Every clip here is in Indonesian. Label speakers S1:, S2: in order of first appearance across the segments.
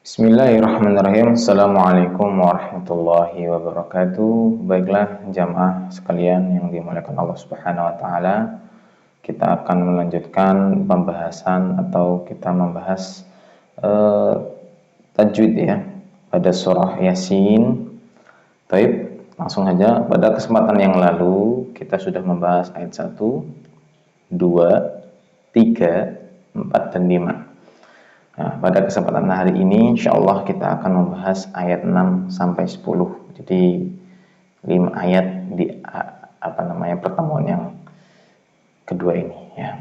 S1: Bismillahirrahmanirrahim. Assalamualaikum warahmatullahi wabarakatuh. Baiklah jamaah sekalian yang dimuliakan Allah Subhanahu wa taala. Kita akan melanjutkan pembahasan atau kita membahas tajwid ya pada surah Yasin. Baik, langsung saja. Pada kesempatan yang lalu kita sudah membahas ayat 1, 2, 3, 4 dan 5. Nah, pada kesempatan hari ini insyaallah kita akan membahas ayat 6 sampai 10. Jadi 5 ayat di pertemuan yang kedua ini ya.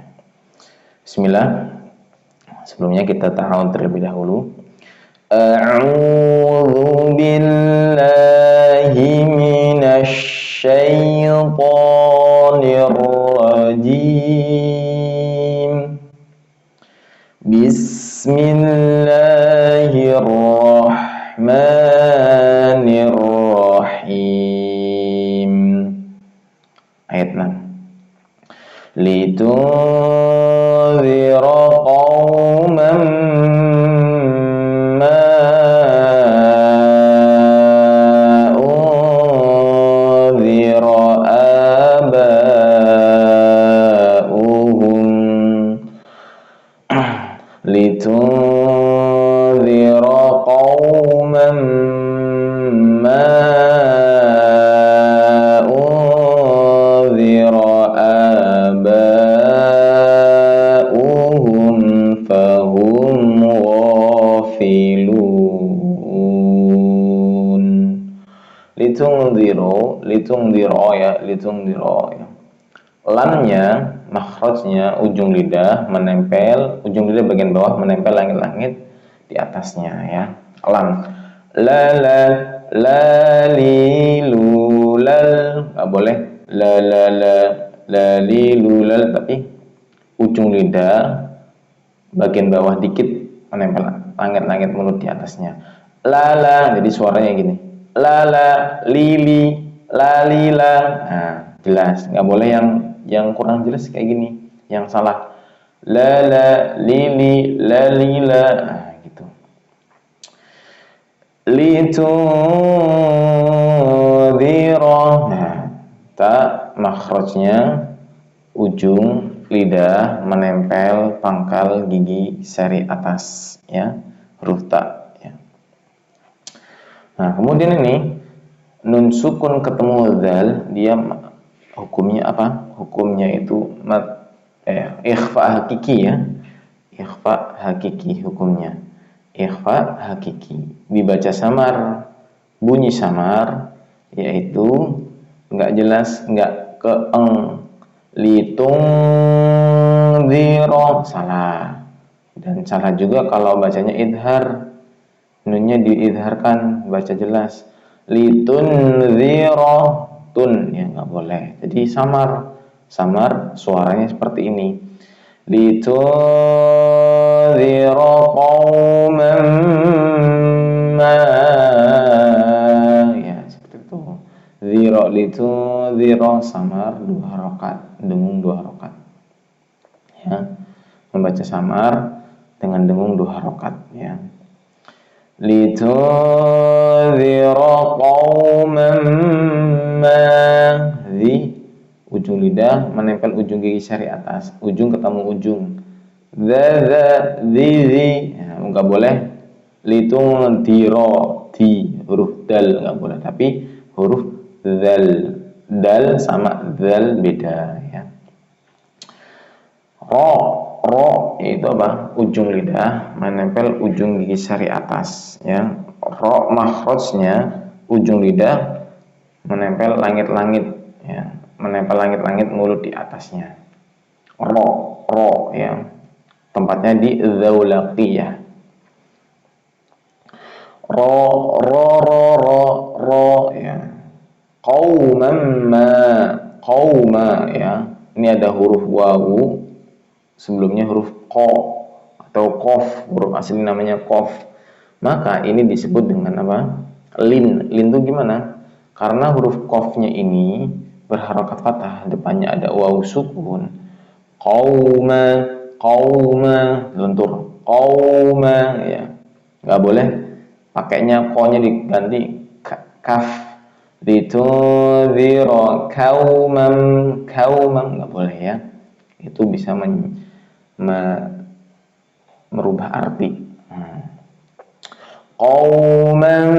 S1: Bismillah. Sebelumnya kita ta'awudz terlebih dahulu. A'udzu billahi minasy syaithanir rajim. Bismillahirrahmanirrahim. Ayat 6. Litunzira qauman ma unzira aba'uhum. Litunzira qauman ma unzira aba'uhum fahum ghafilun. Litunzira ya. Lamnya, makhrajnya, ujung lidah menempel, ujung lidah bagian bawah menempel langit-langit di atasnya ya. Lam. La li lu lal, nggak boleh la li lu lal, tapi ujung lidah bagian bawah dikit menempel langit-langit mulut di atasnya. La, jadi suaranya gini. La li la li la. Nah, jelas. Nggak boleh yang kurang jelas kayak gini, yang salah. La li la li la. Nah, gitu. Litunzira. Nah, ta makhrajnya ujung lidah menempel pangkal gigi seri atas ya, huruf ta ya. Nah, kemudian ini nun sukun ketemu dzal, dia hukumnya apa? Hukumnya itu ikhfa hakiki ya. Ikhfa hakiki hukumnya. Ikhfa hakiki. Dibaca samar, bunyi samar, yaitu enggak jelas, enggak keeng. Litunzira, salah. Dan salah juga kalau bacanya idhar. Nunnya diidharkan, baca jelas. Litunzira, tun ya nggak boleh. Jadi samar suaranya seperti ini. Litunzira qauman ma, ya seperti itu. Zira, litunzira samar 2 harokat, dengung 2 harokat ya. Membaca samar dengan dengung 2 harokat ya. Litunzira qauman ma, di ujung lidah menempel ujung gigi seri atas, ujung ketemu ujung. Zi ya, enggak boleh. Litunzira, di huruf dal enggak boleh, tapi huruf zal, dal sama zal beda ya. Ro itu apa? Ujung lidah menempel ujung gigi seri atas ya. Ro makhrajnya ujung lidah menempel langit-langit ya, menempel langit-langit mulut di atasnya. Ro ya. Tempatnya di dzaulaqiyah. Ro ya. Qauma ya. Ini ada huruf wawu, sebelumnya huruf ko atau kof, huruf asli namanya kof. Maka ini disebut dengan apa? Lin itu gimana? Karena huruf kofnya ini berharokat fathah, depannya ada wawu sukun. Qauma, lentur. Qauma, ya. Nggak nggak boleh pakainya ko-nya diganti kaf. Litunzira kauman, nggak boleh ya. Itu bisa merubah arti. Qauman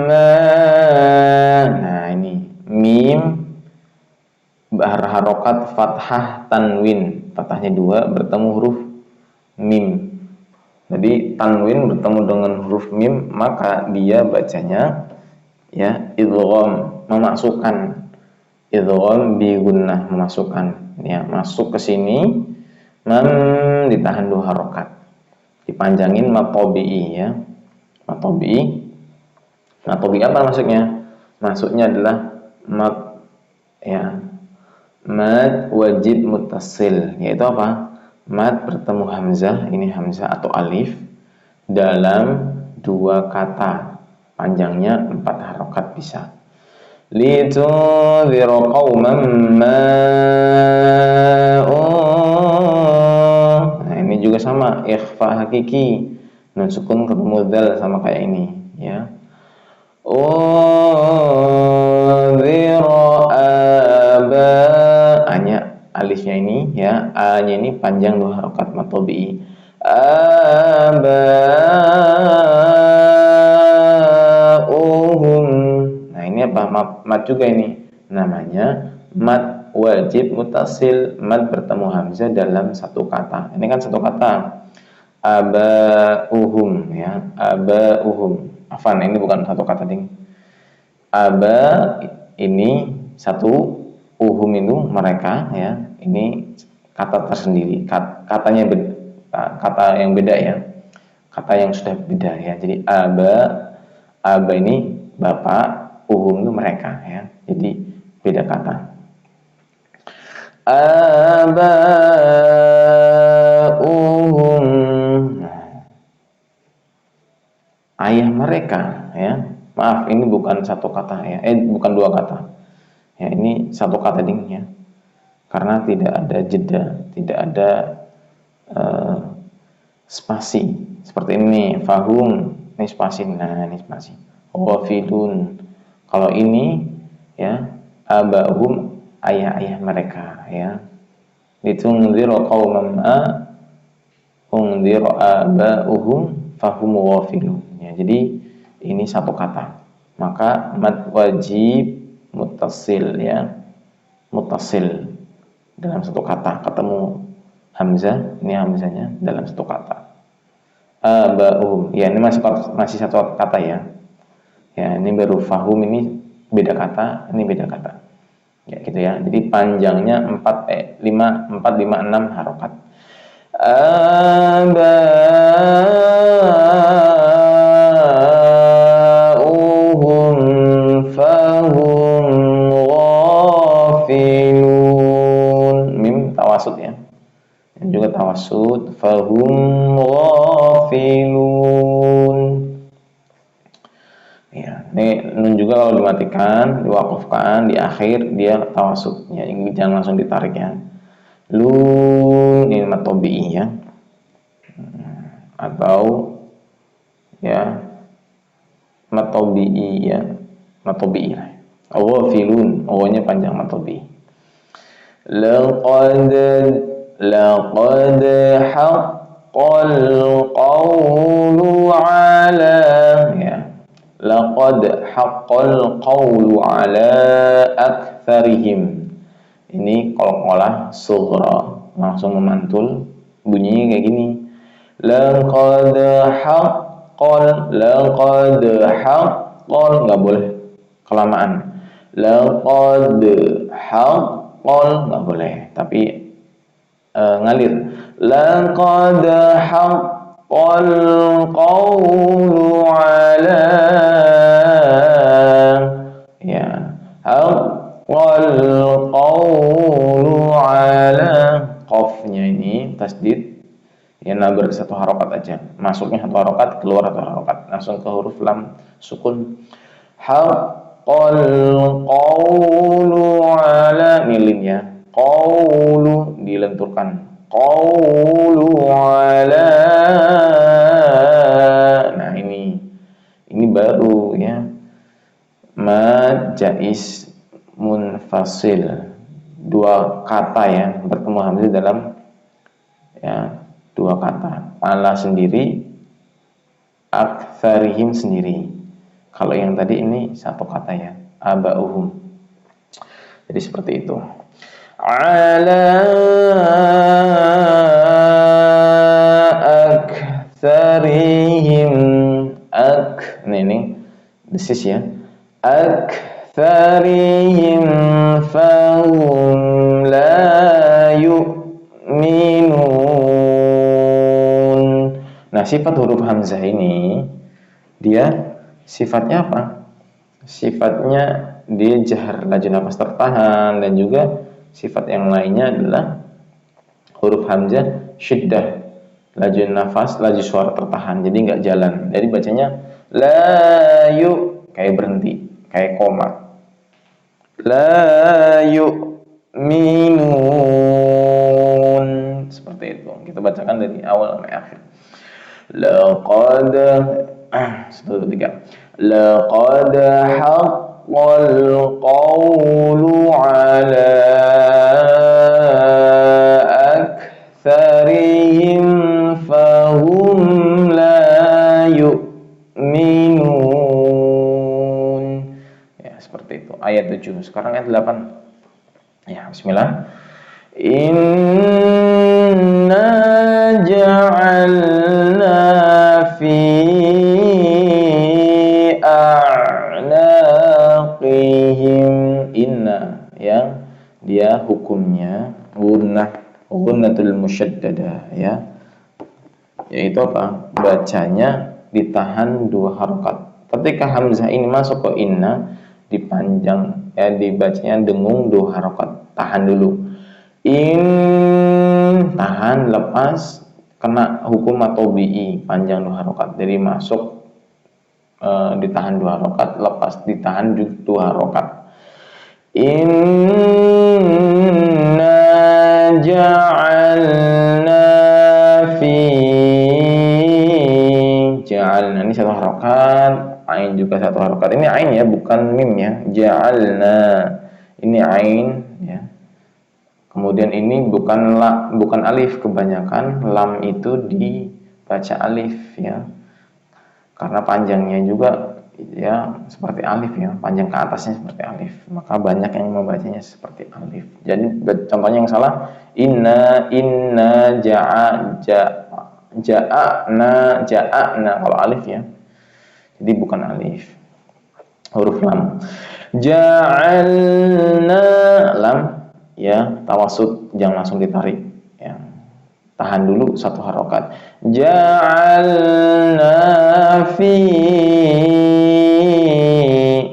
S1: ma. Nah ini mim harokat fathah tanwin, fathahnya 2 bertemu huruf mim. Jadi tanwin bertemu dengan huruf mim, maka dia bacanya ya idgham, memasukkan. Idgham bi gunnah, memasukkan ya, masuk ke sini. Ditahan 2 harokat, dipanjangin matobi'i ya. Matobi'i apa maksudnya? Maksudnya adalah mat ya, mad wajib muttasil, yaitu apa? Mad bertemu hamzah, ini hamzah atau alif dalam 2 kata, panjangnya 4 harokat bisa. Litunzira qauman ma. Nah ini juga sama, ikhfa hakiki, nun sukun ketemu dal, sama kayak ini ya. Unzira aba, a-nya alifnya ini ya, a-nya ini panjang 2 harokat matobi'i. Aba'uhum. Nah ini apa? Mat juga ini, namanya mat wajib mutasil, mat bertemu hamzah dalam 1 kata. Ini kan 1 kata, aba'uhum ya, aba'uhum. Afan, ini bukan 1 kata ding. Aba ini 1, uhum itu mereka ya, ini kata tersendiri, katanya kata yang beda ya, kata yang sudah beda ya. Jadi aba ini bapak, uhum itu mereka ya, jadi beda kata. Aba'uhum, ayah mereka ya. Maaf, ini bukan 1 kata ya, bukan 2 kata ya, ini 1 kata ding ya, karena tidak ada jeda, tidak ada spasi seperti ini. Fahum, ini spasi, nah ini spasi. Ghafilun, kalau ini ya, abahum, ayah mereka ya. Litunzira qauman ma unzira aba'uhum fahum ghafilun ya. Jadi ini 1 kata, maka mad wajib muttasil ya, muttasil dalam 1 kata, ketemu hamzah, ini hamzahnya dalam 1 kata. Aba'uhum ya, ini masih 1 kata ya. Ya ini baru fahum, ini beda kata, ini beda kata ya gitu ya. Jadi panjangnya 4, 5, 6 harokat. Aba'uhum fahum ghafilun, mim tawasud ya, ini juga tawasud, fahum ghafilun ya. Ini nun juga kalau dimatikan, diwakufkan di akhir, dia tawasud ya, jangan langsung ditarik ya. Lun, ini matobi'i ya, atau ya matobi'i ya, matobi'i lah. Ghafilun, O-nya panjang, matobi'i. Laqad haqqal qawlu ala ya, laqad haqqal qawlu ala aktsarihim. Ini qalqalah sughra, langsung memantul, bunyinya kayak gini. Laqad haqqal, nggak boleh kelamaan. Laqad haqqal, nggak boleh, tapi ngalir. Laqad haqqal qawlu ala ya, haqqal qawlu ala, qafnya ini tasdid ya, nabar 1 harokat aja, masuknya 1 harokat, keluar 1 harokat, langsung ke huruf lam sukun. Haqqal qawlu ala, nilin ya, qawlu dilenturkan, qawlu ala munfasil, dua kata ya, bertemu hamzah dalam ya dua kata. Ala sendiri, aktsarihim sendiri. Kalau yang tadi ini satu kata ya, aba'uhum. Jadi seperti itu. Ala aktsarihim, ini desis ya. Aktsarihim fahum la yu'minun. Nah, sifat huruf hamzah ini dia sifatnya apa? Sifatnya dia jahar, laju nafas tertahan, dan juga sifat yang lainnya adalah huruf hamzah syiddah, laju nafas, laju suara tertahan, jadi nggak jalan. Jadi bacanya la yu, kayak berhenti, kayak koma. La yu'minun, seperti itu. Kita bacakan dari awal sampai akhir. Laqad, 1, 2, 3. Laqad haqqal qawlu ala aktsarihim fahum la yu'minun. Ya, seperti itu. Ayat 7. Sekarang ayat 8. Ya, bismillah. Inna ja'alna fi a'naqihim, inna ya, dia hukumnya ghunnatul musyaddadah ya, yaitu apa? Bacanya ditahan dua harokat. Ketika hamzah ini masuk ke inna, dipanjang ya, dibacanya dengung dua harokat. Tahan dulu, tahan, lepas, kena hukum atau bi, panjang dua harokat. Jadi masuk ditahan dua harokat, lepas ditahan dua harokat. Inna ja'alna fi, ja'alna ini satu harokat, ain juga satu harokat. Ini ain ya, bukan mim ya. Ja'alna ini ain ya. Kemudian ini bukan alif, kebanyakan lam itu dibaca alif ya, karena panjangnya juga ya seperti alif ya, panjang ke atasnya seperti alif, maka banyak yang membacanya seperti alif. Jadi contohnya yang salah, inna ja'ana kalau alif ya, jadi bukan alif, huruf lam. Ja'alna, lam ya, tawasud, jangan langsung ditarik ya, tahan dulu satu harokat. Ja'alna fi,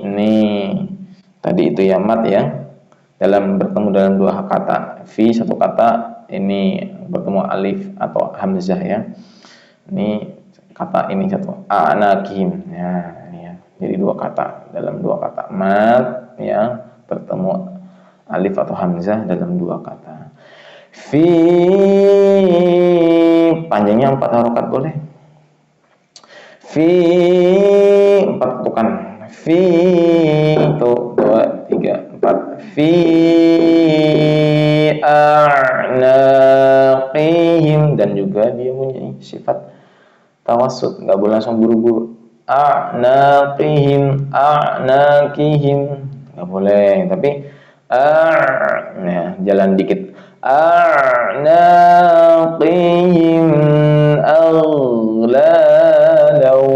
S1: nih tadi itu ya mat ya, dalam bertemu dalam dua kata. Fi satu kata, ini bertemu alif atau hamzah ya, ini kata ini satu, a'naqihim ya, ini ya, jadi dua kata dalam dua kata. Mat ya, bertemu alif atau hamzah dalam dua kata. Fi, panjangnya 4 harokat boleh. Fi, 4 bukan. Fi, itu 2, 3, 4. Fi a'naqihim, dan juga dia punya sifat tawassut, nggak boleh langsung buru-buru. A'naqihim, nggak boleh, tapi ya, jalan dikit. A'naqihim aghlalau.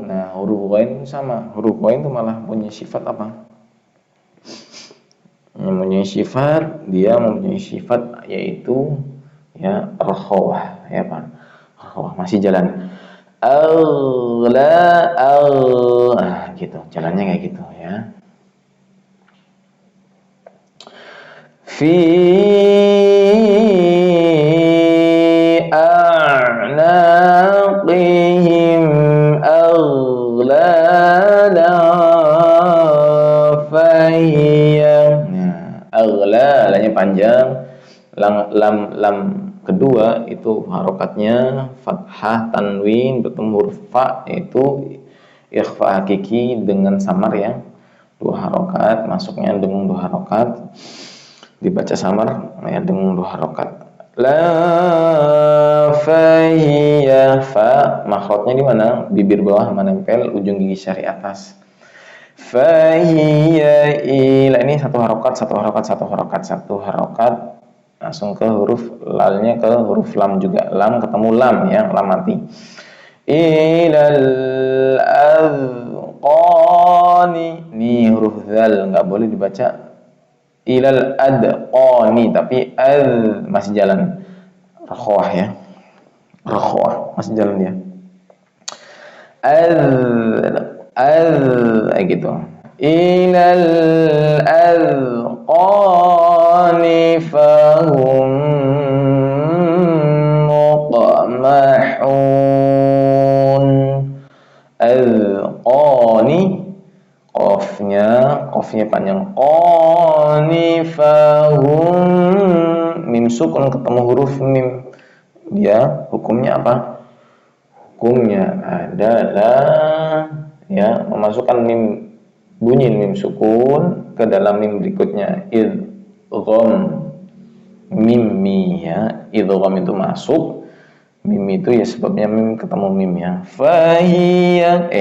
S1: Nah, huruf ghain sama. Huruf ghain itu malah punya sifat apa? Mempunyai sifat yaitu ya rakhawah ya Pak. Rakhawah masih jalan. Gitu. Jalannya kayak gitu ya. Fi a'naqihim aghlala fahiya. Nah, aghlalannya panjang, lam kedua itu harokatnya fathah tanwin bertemu huruf fa, itu ikhfa hakiki dengan samar ya. 2 harokat, masuknya dengung 2 harokat, dibaca samar ya dengung 2 harokat. La fahiya, fa makhrajnya di mana? Bibir bawah menempel ujung gigi syari atas. Fahiya ila, ini 1 harokat, 1 harokat, 1 harokat, 1 harokat, langsung ke huruf lalnya, ke huruf lam juga, lam ketemu lam ya, lam mati. Ilal adqani, ini huruf zal nggak boleh dibaca ilal adqani, tapi masih jalan, rakhwah ya, rakhwah masih jalan dia, gitu. Ilal adqani fahum muqmahun. Adqani, qafnya panjang, qani fahum, mim sukun ketemu huruf mim, dia hukumnya apa? Hukumnya adalah ya memasukkan mim, bunyi mim sukun ke dalam mim berikutnya, idgham mimmi ya, idgham itu masuk, mim itu ya sebabnya mim ketemu mim ya. Fahiyah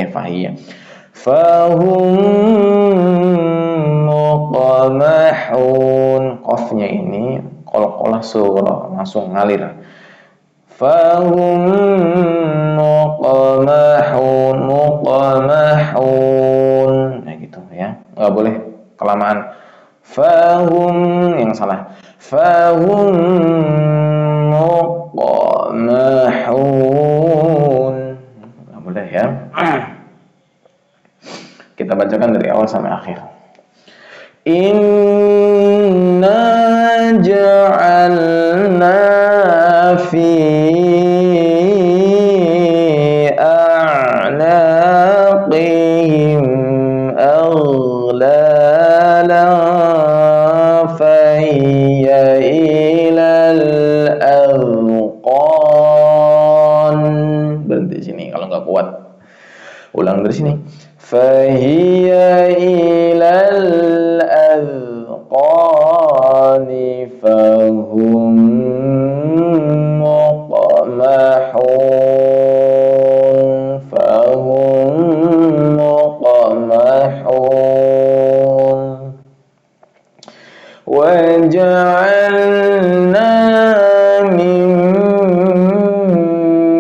S1: fahum muqamahun, qafnya ini qalqalah sughra langsung ngalir. Fahum muqamahun, nah gitu ya, nggak boleh kelamaan. Fahum, yang salah, fahum muqamahun, nggak boleh ya. Kita bacakan dari awal sampai akhir. Inna ja'alna fi a'naqihim aghlalan fahiya ilal adqan. Berhenti sini kalau nggak kuat. Ulang dari sini. Fahiya ilal adqani fahum muqmahun, fahum muqmahun. Waja'alna min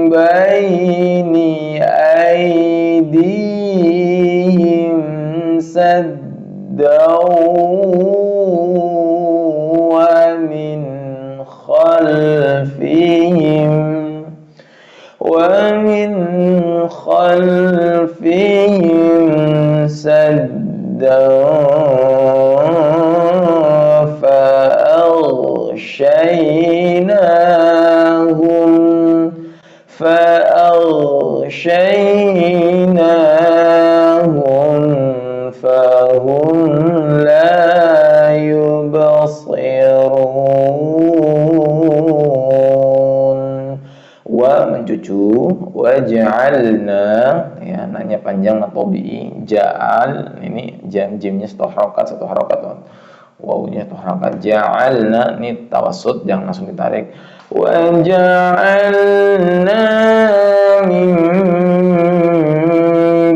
S1: baini aydihim saddaw wa min khalfihim saddaw fa'aghshaynahum fahum la yubsirun. Wa mencucu, waj'alna ya, nanya panjang atau bi, ja'al ini jimnya satu harokat, wawunya satu harokat, ja'alna ini tawassut, jangan langsung ditarik. Waja'alna min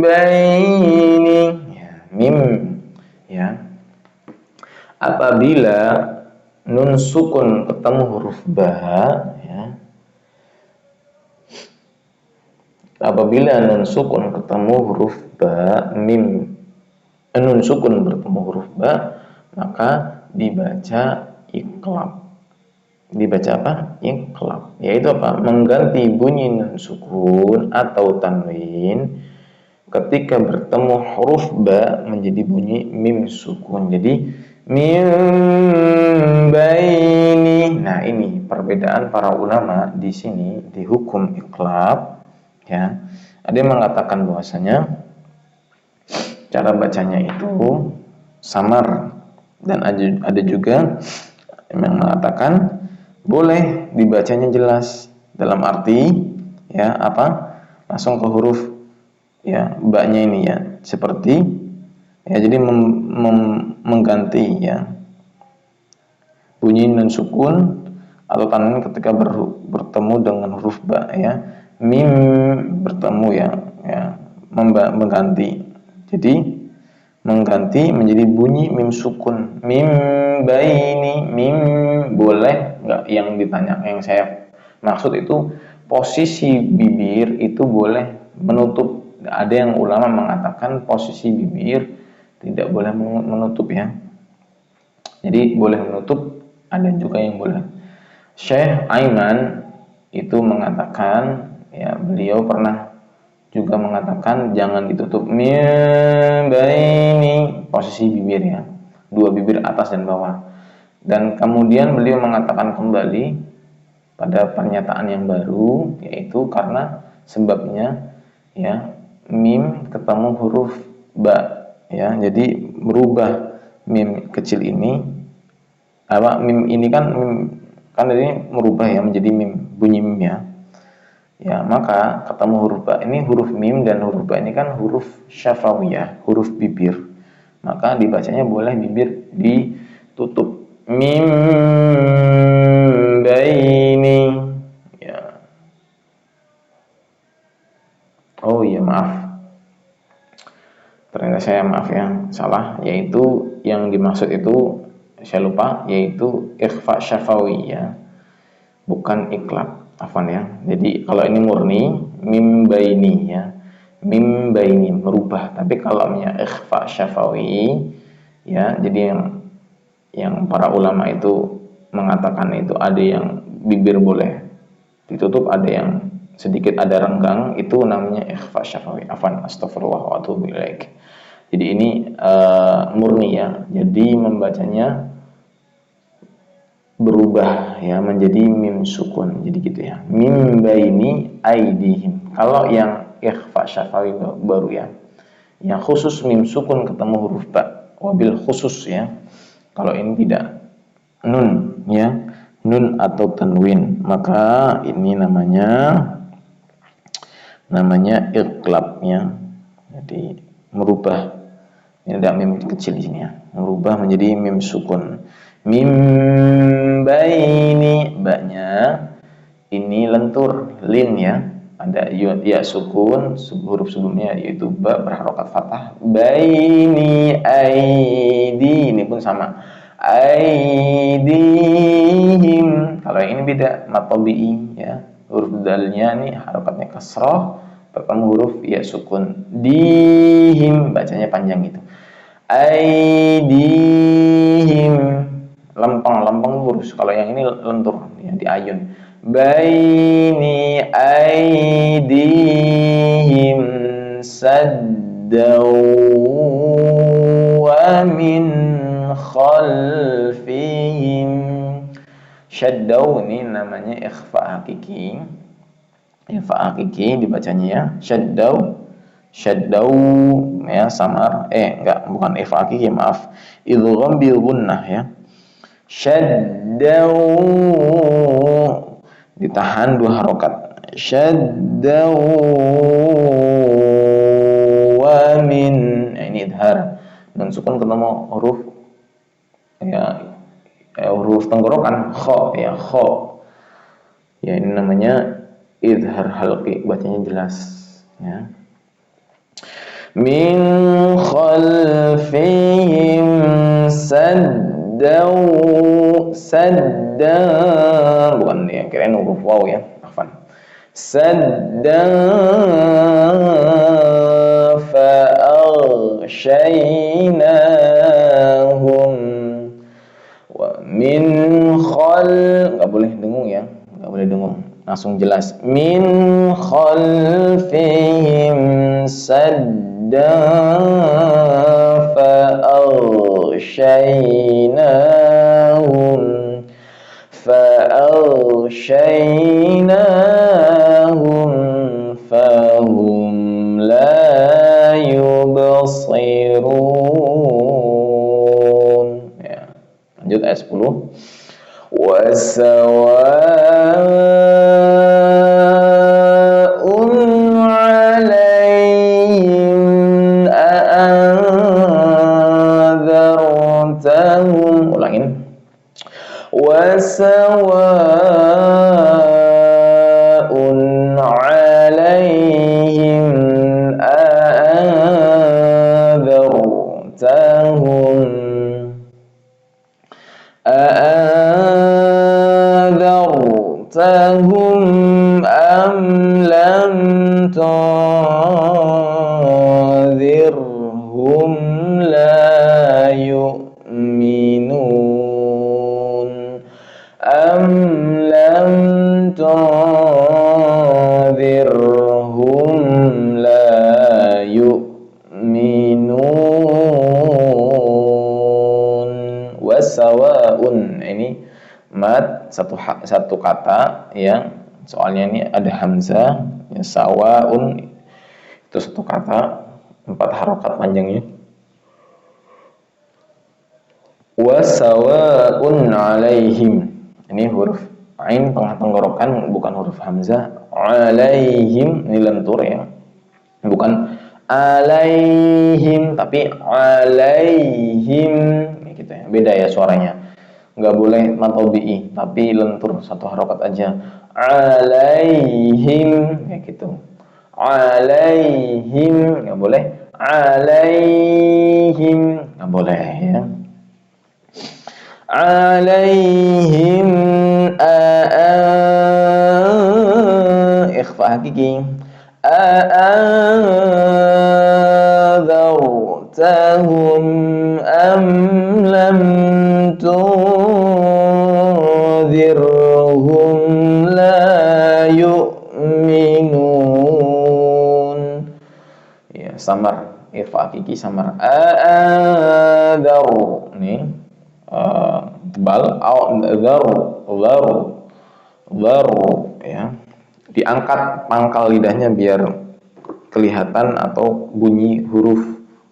S1: baini ya, mim ya, apabila nun sukun ketemu huruf ba ya, apabila nun sukun ketemu huruf ba, mim, nun sukun bertemu huruf ba, maka dibaca iqlab. Dibaca apa? Iqlab. Yaitu apa? Mengganti bunyi nun sukun atau tanwin ketika bertemu huruf ba menjadi bunyi mim sukun. Jadi mim baini. Nah, ini perbedaan para ulama di sini di hukum iqlab. Ya, ada yang mengatakan bahwasanya cara bacanya itu samar, dan ada juga yang mengatakan boleh dibacanya jelas, dalam arti ya apa, langsung ke huruf ya ba-nya ini ya, seperti Ya, jadi mengganti ya bunyi nun sukun atau tanwin ketika bertemu dengan huruf ba ya. Mim bertemu ya mengganti. Jadi mengganti menjadi bunyi mim sukun. Mim baini, mim boleh nggak, yang ditanya, yang saya maksud itu posisi bibir itu boleh menutup. Ada yang ulama mengatakan posisi bibir tidak boleh menutup ya. Jadi boleh menutup, ada juga yang boleh. Syekh Aiman itu mengatakan ya, beliau pernah juga mengatakan jangan ditutup min baini, posisi bibir ya, dua bibir atas dan bawah. Dan kemudian beliau mengatakan kembali pada pernyataan yang baru, yaitu karena sebabnya ya mim ketemu huruf ba ya, jadi merubah mim kecil ini mim ini kan ini merubah ya menjadi mim, bunyi mim ya. Ya, maka ketemu huruf ba ini, huruf mim dan huruf ba ini kan huruf syafawiyah, huruf bibir. Maka dibacanya boleh bibir ditutup. Mim baini. Ya. Oh iya, maaf. Ternyata saya maaf ya, salah, yaitu yang dimaksud itu saya lupa, yaitu ikhfa syafawi ya. Bukan iklab. Afwan ya. Jadi kalau ini murni mim baini ya, mim baini merubah. Tapi kalau ikhfa syafawi ya, jadi yang para ulama itu mengatakan itu ada yang bibir boleh ditutup, ada yang sedikit ada renggang, itu namanya ikhfa syafawi. Afwan, astagfirullah wa atubu ilaik. Jadi ini murni ya. Jadi membacanya berubah ya menjadi mim sukun, jadi gitu ya, mim baini aidihim. Kalau yang ikhfa syafawi baru ya, yang khusus mim sukun ketemu huruf ba, wabil khusus ya. Kalau ini tidak nun ya, nun atau tanwin, maka ini namanya iqlab ya. Jadi merubah, ini ada mim kecil di sini ya, merubah menjadi mim sukun. Mim baini, ba-nya ini lentur lin ya, ada ya sukun huruf sebelumnya yaitu ba berharokat fathah. Baini aidi, ini pun sama, aidihim. Kalau yang ini beda, matobi'i ya, huruf dalnya nih harokatnya kasroh bertemu huruf ya sukun. Dihim bacanya panjang gitu, aidihim, lempeng lurus. Kalau yang ini lentur ya, di ayun. Baini aidihim saddaw wa min khalfihim. Syaddaw ini namanya ikhfa hakiki. Ikhfa hakiki dibacanya ya, syaddaw ya, samar bukan ikhfa hakiki, maaf, idgham bi gunnah ya. Syaddaw ditahan dua harokat, syaddaw wa min, ini idhar, nun sukun ketemu huruf ya, huruf tenggorokan kha ya, kha ya, ini namanya idhar halqi, bacanya jelas ya. Min khalfihim saddaw, bukan ya, kirain huruf waw ya, afwan. Sadda fa aghshaynahum wa min nggak boleh dengung ya, nggak boleh dengung, langsung jelas. Min khalfihim sadda fa aghshaynahum فأغشيناهم فهم لا يبصرون ya. Lanjut ayat 10. وسواء عليهم أأنذرتهم satu kata ya. Soalnya ini ada hamzah ya, sawaun itu satu kata 4 harokat panjangnya. Wa sawaun alaihim. Ini huruf ain tengah tenggorokan, bukan huruf hamzah. Alaihim ini lentur ya. Bukan alaihim tapi alaihim gitu ya. Beda ya suaranya. Nggak boleh matobi'i tapi lentur satu harokat aja. Alaihim kayak gitu. Alaihim nggak boleh. Alaihim nggak boleh ya. Alaihim ikhfa hakiki. أأنذرتهم أم لم تنذرهم لا يؤمنون. Ya, samar, irfa hakiki samar. A'adhar nih tebal, dharu ya. Diangkat pangkal lidahnya biar kelihatan atau bunyi huruf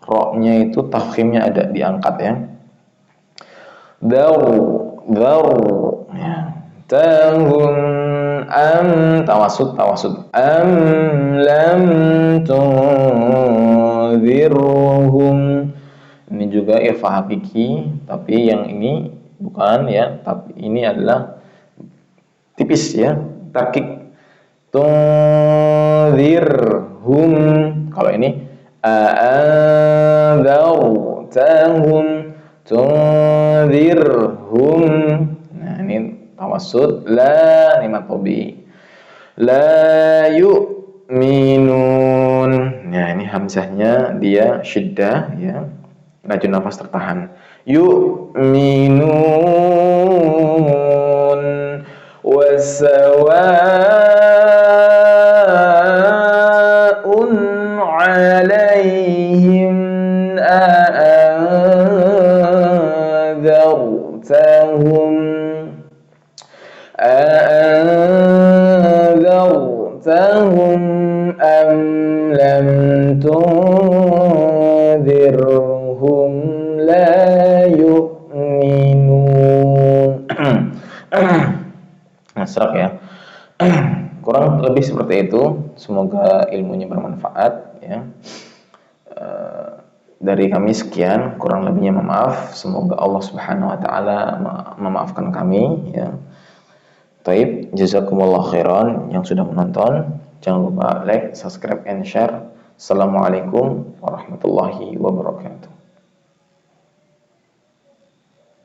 S1: ro-nya itu tafkhimnya ada diangkat ya. Dharu ya. Tahum am tawasud am lam tunzirhum. Ini juga irfa hakiki tapi yang ini bukan ya, tapi ini adalah tipis ya, tarkik. Tunzirhum. Kalau ini a'anzartahum tunzirhum. Nah, ini tawassud la ini matobi. La yu'minun. Nah, ini hamzahnya dia syiddah ya. Laju nafas tertahan. Yu'minun wasawa'un 'alaihim a'anzartahum am lam tunzirhum la yu'minun. Nasrak ya. Kurang lebih seperti itu. Semoga ilmunya bermanfaat ya. Dari kami sekian, kurang lebihnya maaf. Semoga Allah Subhanahu wa taala memaafkan kami ya. Taib, jazakumullah khairan yang sudah menonton. Jangan lupa like, subscribe and share. Assalamualaikum warahmatullahi wabarakatuh.